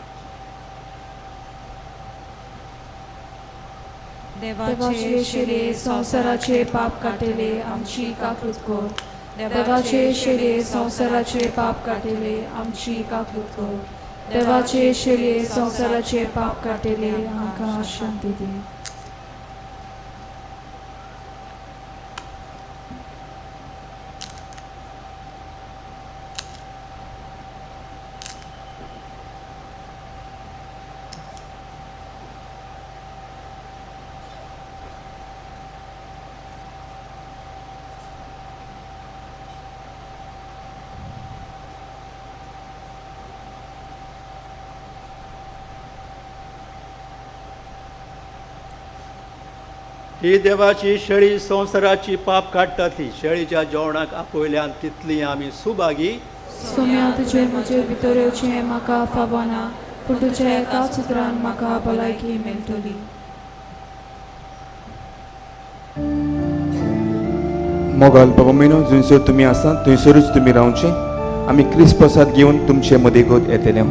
देवाचे शेले संसाराचे पाप काटिले आमची काकूत कोर. देवाचे शेले संसाराचे पाप काटिले आमची काकूत कोर. देवाचे शेले संसाराचे पाप काटिले आमकां शांती दी. ही देवाची शेळी संसाराची पाप काडटा ती. शेळीच्या जेवणाक आपयल्यान तितली आमी सुभागी. सोम्या तुजे म्हजे भितर येवचें म्हाका फावना, पूण तुज्या एकाच उतरान म्हाका भलायकी मेळटली. मोगाल पावमेनो जंयसर तुमी आसात थंयसरूच तुमी रावचें. आमी क्रिस्त प्रसाद घेवन तुमचे मदेगोत येतले.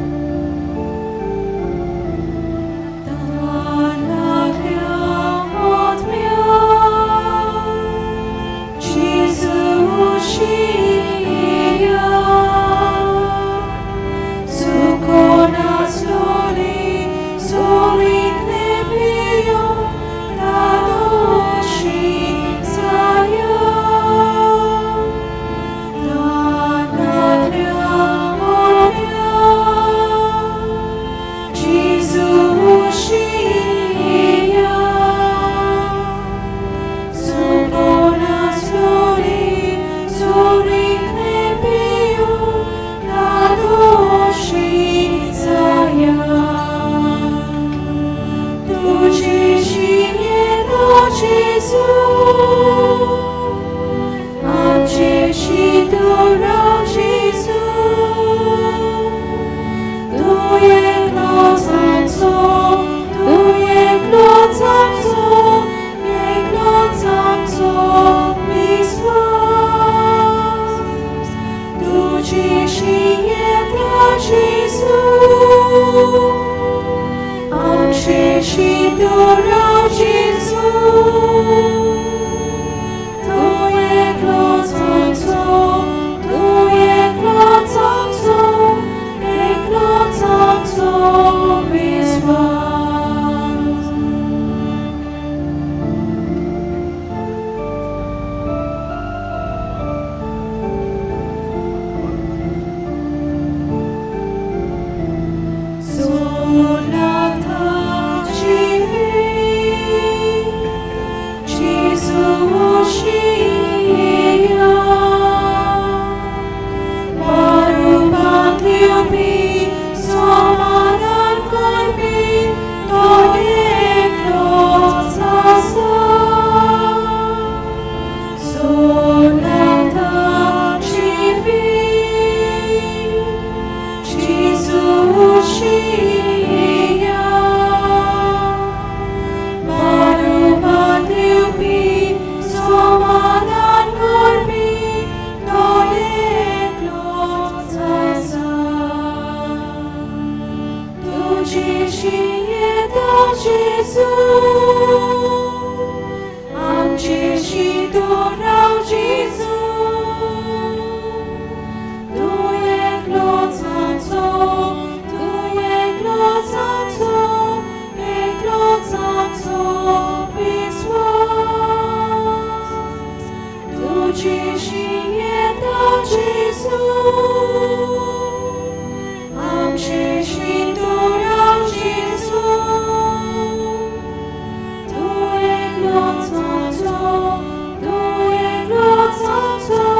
So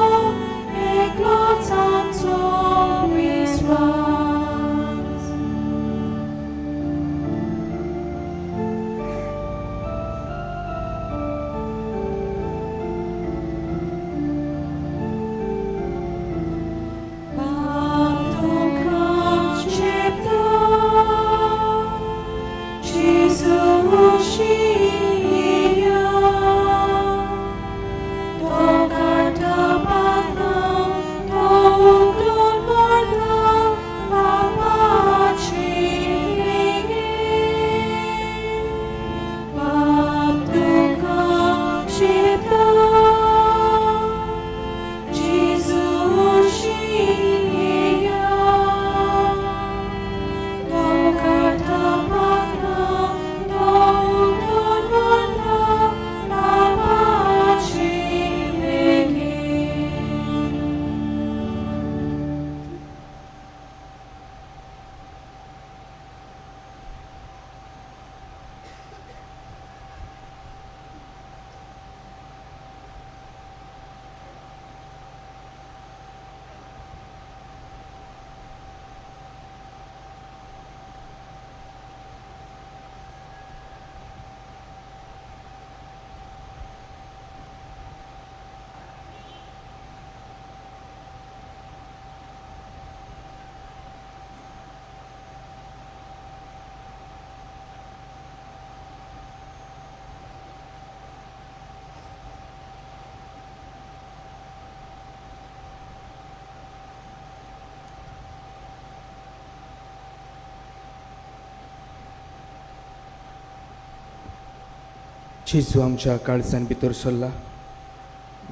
जेजू आमच्या काळजान भितर सरला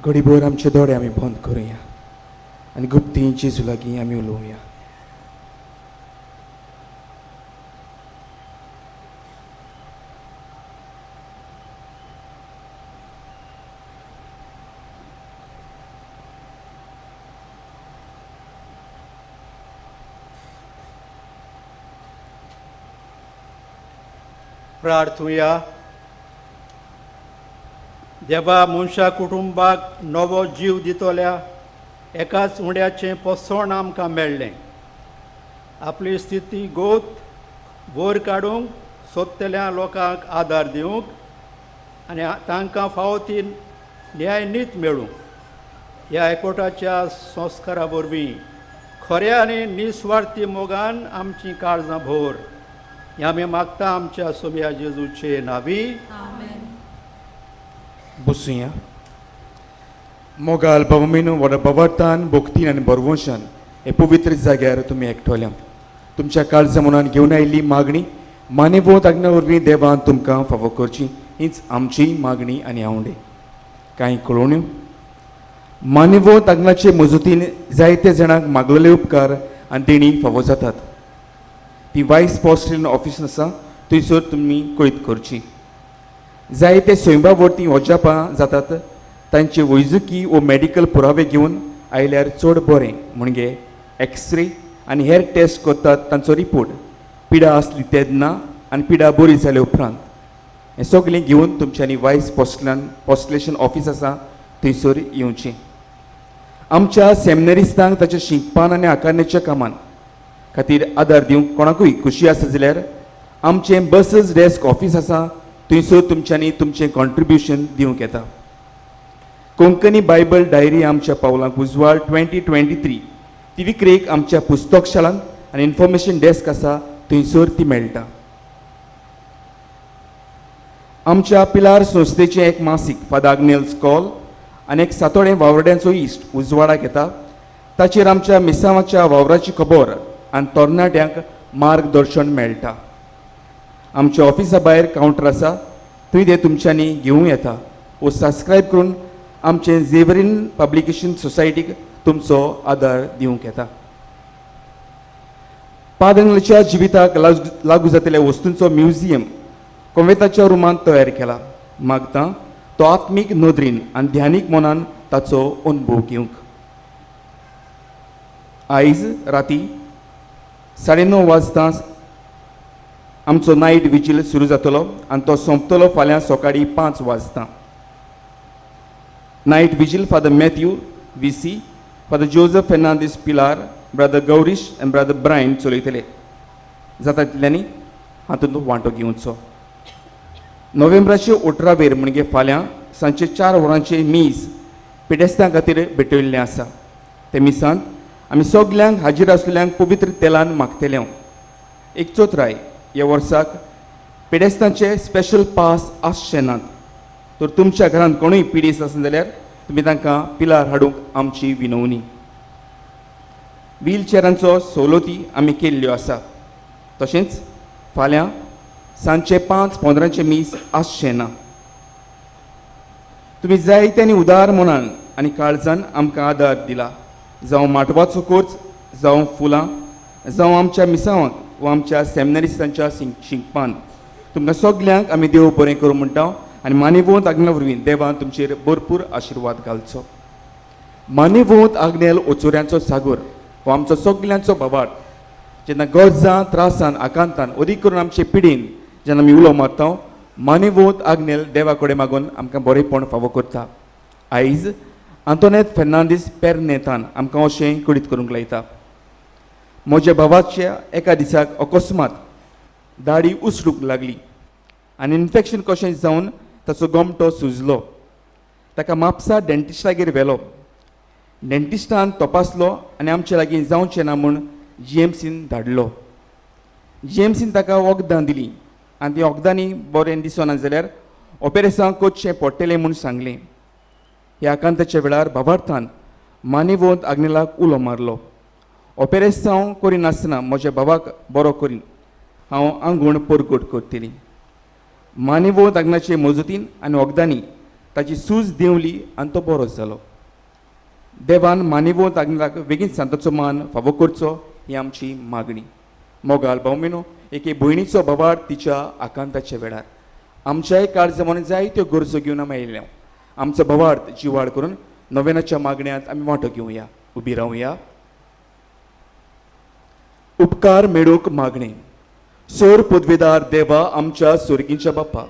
घडीभर आमचे दोळे आमी बंद करुया आनी गुप्ती जेजू लागीं आमी उलोवया. प्रार्थुया. देवा मनशा कुटुंबाक नवो जीव दितोल्या एकाच उंड्याचें पोसण आमकां मेळ्ळें. आपली स्थिती गोत वयर काडूंक सोदतल्या लोकांक आदार दिवंक आनी तांकां फावो ती न्याय नीत मेळूंक ह्या एकवटाच्या संस्कारा वरवीं खऱ्या आनी निस्वार्थी मोगान आमचीं काळजां भर हें आमी मागता आमच्या सोम्या जेजूचे नांवी. बसूया. मोगाल भवमेन वर भवार्थान भोक्तीन आनी बरवंशान हे पवित्र जाग्यार तुमी एकठवल्या. तुमच्या काळजा मनान घेवन आयिल्ली मागणी मानेवोत आज्ञा वरवीं देवान तुमकां फावो करची हीच आमची मागणी आनी आवडे. कांय कळोवण्यो. मानेवोत आज्ञाचे मजतीन जायते जाणांक मागलेले उपकार आनी देणी फावो जातात. ती वायस पोस्टल ऑफिस आसा थंयसर तुमी कळीत करची. जायते स्वयंभावरती वजापां जातात तांचे वैजकी व मेडिकल पुरावे घेवन आयल्यार चड बरें म्हणजे एक्सरे आनी हेर टेस्ट करतात तांचो रिपोर्ट पिडा आसली तेन्ना आनी पिडा बरी जाल्या उपरांत हें सगळें घेवन तुमच्यांनी वायस पोस्टलेशन ऑफिस आसा थंयसर येवचें. आमच्या सेमिनरिस्तांक ताच्या शिंकपान आनी आकारण्याच्या कामान खातीर आदार दिवंक कोणाकूय खुशी आसा जाल्यार आमचें बसस डेस्क ऑफिस आसा थंयसर तुमच्यांनी तुमचें कॉन्ट्रिब्युशन दिवंक येता. कोंकणी बायबल डायरी आमच्या पावलांक उजवाड 2023 ती विक्रेक आमच्या पुस्तकशालांत आनी इन्फॉर्मेशन डेस्क आसा थंयसर ती मेळटा. आमच्या पिलार संस्थेचें एक मासीक फादर आग्नेल्स कॉल आनी एक सातोडें वावरड्यांचो इश्ट उजवाडाक येता. ताचेर आमच्या मिसांवाच्या वावराची खबर आनी तरणाट्यांक मार्गदर्शन मेळटा. आमच्या ऑफिसा भायर कावंटर आसा थंय ते तुमच्यांनी घेवूं येता वो सबस्क्रायब करून आमचे झेवरीन पब्लिकेशन सोसायटीक तुमचो आदार दिवंक येता. पादंगलच्या जिविताक लागू जातल्या वस्तूंचो म्युजियम कोवेताच्या रुमान तयार केला. मागता तो आत्मीक नदरेन आनी ध्यानीक मनान ताचो अनुभव घेवंक. आयज राती 9:30 वाजता आमचो नायट विजील सुरू जातलो आनी तो सोंपतलो फाल्यां सकाळीं 5 वाजता. Night vigil Father Matthew VC, Father Joseph Fernandes Pilar, brother Gaurish आनी ब्रदर ब्रायन चलयतले. जाता तितल्यांनी हातूंत वांटो घेवचो. नोव्हेंबराचे 18 म्हणजे फाल्यां सांजचे 4 वरांचे मीस पिडेस्तां खातीर भेटयल्लें आसा. ते मिसांत आमी सगल्यांक हाजीर आसलेल्यांक पवित्र तेलान मागतले. एक चोथराय ह्या वर्साक पिडेस्तांचे स्पेशल पास आसचे नात. तर तुमच्या घरांत कोणूय पिडीस आसा जाल्यार तुमी तांकां पिलार हाडूंक आमची विनवणी. व्हीलचॅरांचो सवलती आमी केल्ल्यो आसा. तशेंच फाल्यां सांजचे 5:15 मीस आसचें ना. तुमी जायते आनी उदार मनान आनी काळजान आमकां आदार दिला. जावं माटवाचो खर्च, जावं फुलां, जावं आमच्या मिसांवाक वा आमच्या सेमिनरिस्तांच्या शिंकपान तुमकां सगल्यांक आमी देव बरें करूं म्हणटा आनी मानेवोत आग्नेल वरवीं देवान तुमचेर भरपूर आशिर्वाद घालचो. मानेवोत आग्नेल ओचोऱ्यांचो सागर हो आमचो सगल्यांचो भावार्थ. जेन्ना गरजां त्रासान आकांतान अदीक करून आमचे पिडीन जेन्ना आमी उलो मारता मानेवोत आग्नेल देवा कडेन मागून आमकां बरेंपण फावो करता. आयज आंतोनेत फेर्नांदीस पेरनेतान आमकां अशें कळीत करूंक लायता. म्हज्या भावाच्या एका दिसाक अकस्मात दाढी उसरूंक लागली आनी इन्फेक्शन कशें जावन ताचो गोमटो सुजलो. ताका म्हापसा डेंटिस्टागेर व्हेलो. डेंटिस्टान तपासलो आनी आमचे लागीं जावचें ना म्हूण GMCन धाडलो. GMCन ताका वखदां दिलीं आनी ती वखदांनी बरें दिसना जाल्यार ऑपेरेशन करचें पडटलें म्हूण सांगलें. ह्या आकांताच्या वेळार भावार्थान मानेवोत आग्नेलाक उलो मारलो. ऑपेरेशन करिनासतना म्हज्या भावाक बरो करीन हांव आंगूण परगट करतलीं. मानेवोत आग्नाचे मोजतीन आनी वखदांनी ताची सूज देंवली आनी तो बरो जालो. देवान मानेवोत आग्नाक बेगीन सांताचो मान फावो करचो ही आमची मागणी. मोगाल भौमिनो, एके भयणीचो बोवाळ तिच्या आकांताच्या वेळार आमच्याय काळजामोन जायत्यो गरजो घेवन आमी आयल्या. आमचो बोवाळ जिवाड करून नोवेनाच्या मागण्यांत आमी वांटो घेवया. उबी रावया. उपकार मेळूंक मागणे. सोर पदवेदार देवा आमच्या सुर्गीच्या बाप्पा,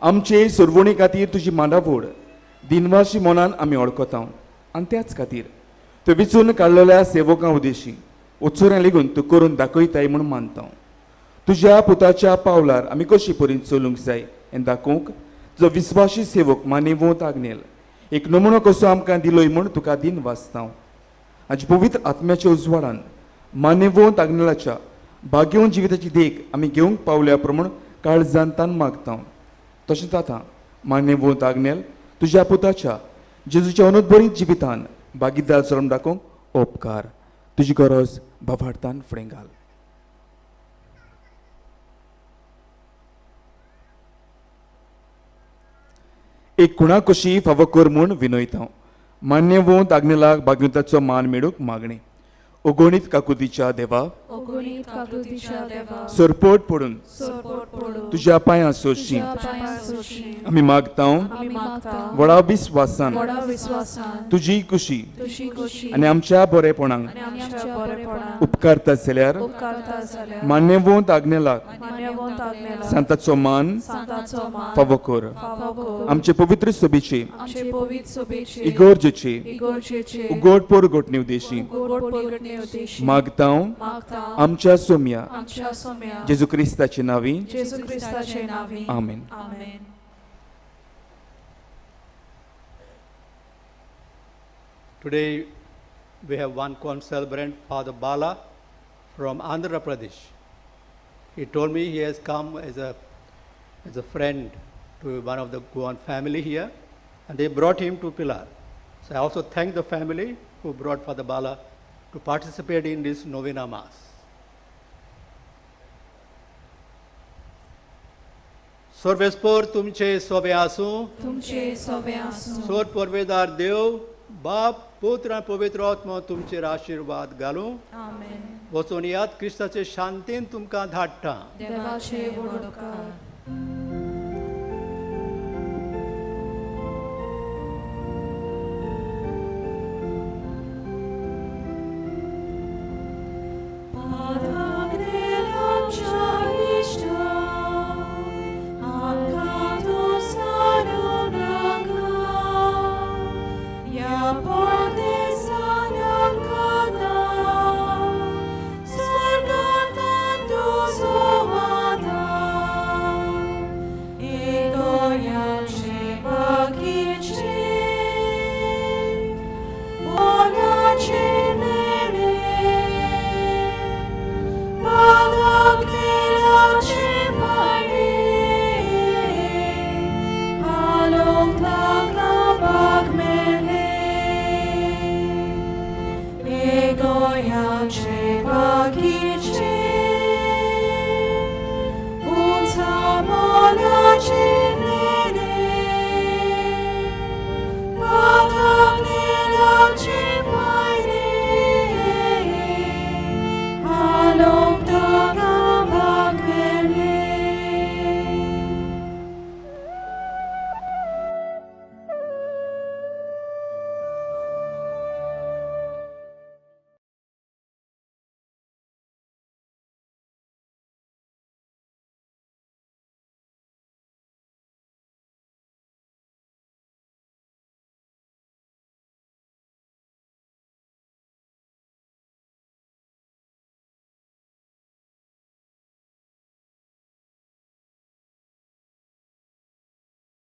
आमचे सुरवणी खातीर तुजी मांडावड दिनवाशी मनान आमी वळखता आनी त्याच खातीर तूं विचून काडलेल्या सेवकां उदेशी उत्सुऱ्यां लेगून तूं करून दाखयताय म्हूण मानता. तुज्या पुताच्या पावलार आमी कशी परीन चलूंक जाय हें दाखोवंक जो विस्वासी सेवक मानेवोत आग्नेल एक नमुनो कसो आमकां दिलोय म्हूण तुका दिन वाचता. हाचे पवित्र आत्म्याच्या उजवाडान मानेवोत आग्नेलाच्या भाग्यवन जिविताची देख आमी घेवंक पावल्या प्रमाण काळजांतान मागता. तशेंच आतां मानेवोत आग्नेल तुज्या पुताच्या जेजूच्या अनोदबरीत जिवितान भागीदार चलून दाखोवंक उपकार. तुजी गरज भवार्थान फुडें घाल. एक कुणा कशी फावो कर म्हूण विनयता. मान्यवोत आग्नेलाक भाग्यवंताचो मान मेळूंक मागणे. ओगोणीत काकुतीच्या देवा, ओगोणीत काकुतीच्या देवा, सरपोट पडून सरपोट पडून तुज्या पांयां सोशी तुज्या पांयां सोशी आमी मागता. आमी मागता व्हडा विस्वासान व्हडा विस्वासान तुजी खुशी तुजी खुशी आनी आमच्या बरेपणाक आनी आमच्या बरेपणाक उपकारता जाल्यार उपकारता जाल्यार मान्यवोत आग्नेलाक मान्यवंत आग्नेला सांताचो मान सांताचो मान फावो कर. फावो कर. आमचे पवित्र सोबीचे आमचे पवित्र सोबेचे इगोर्जेचे इगोर्जेचे उगोड पोरगोटणे उदेशी गोड पोरगटणे उद्देशी मागता मागता आमच्या सोम्या आमच्या सोम्या जेजू क्रिस्ताचे नावी. जेजू क्रिस्ताचे नावी. आमेन. आमेन. Today we have one concelebrant, Father Bala from Andhra Pradesh. He told me he has come as a friend to one of the Goan family here, and they brought him to Pilar. So I also thank the family who brought Father Bala to participate in this Novena Mass. सर्वेस्पर तुमचे सोबे आसूं. तुमचे सोवे आसूं. सोर परवेदार देव बाप पुत्र आनी पवित्र आत्मा तुमचेर आशीर्वाद घालूं. आमेन. वचून यात क्रिस्ताचे शांतीन तुमकां धाडटा. देवाचे वडोवकार.